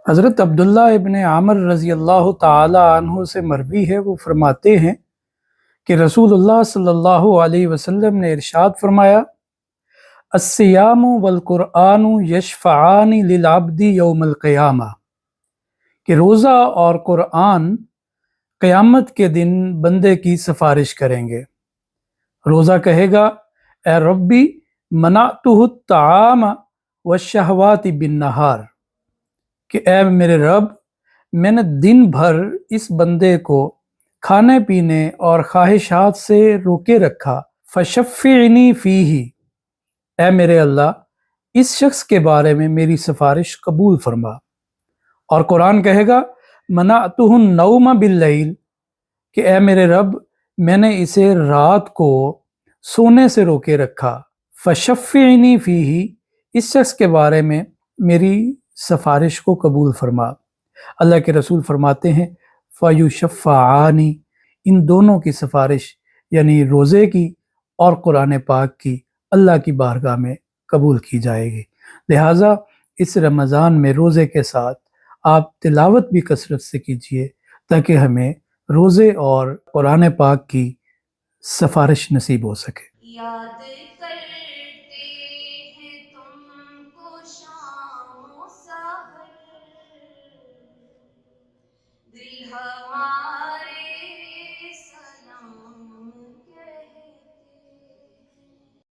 حضرت عبداللہ ابن عامر رضی اللہ تعالی عنہ سے مروی ہے، وہ فرماتے ہیں کہ رسول اللہ صلی اللہ علیہ وسلم نے ارشاد فرمایا، الصیام والقرآن یشفعان للعبد یوم القیامہ، کہ روزہ اور قرآن قیامت کے دن بندے کی سفارش کریں گے۔ روزہ کہے گا، اے ربی منعتہ الطعام والشہوات بالنہار، کہ اے میرے رب، میں نے دن بھر اس بندے کو کھانے پینے اور خواہشات سے روکے رکھا، فشفعنی فیہ، اے میرے اللہ اس شخص کے بارے میں میری سفارش قبول فرما۔ اور قرآن کہے گا، منعتہ النوم باللیل، کہ اے میرے رب میں نے اسے رات کو سونے سے روکے رکھا، فشفعنی فیہ، اس شخص کے بارے میں میری سفارش کو قبول فرما۔ اللہ کے رسول فرماتے ہیں، فیشفعان، ان دونوں کی سفارش یعنی روزے کی اور قرآن پاک کی اللہ کی بارگاہ میں قبول کی جائے گی۔ لہٰذا اس رمضان میں روزے کے ساتھ آپ تلاوت بھی کثرت سے کیجیے تاکہ ہمیں روزے اور قرآن پاک کی سفارش نصیب ہو سکے۔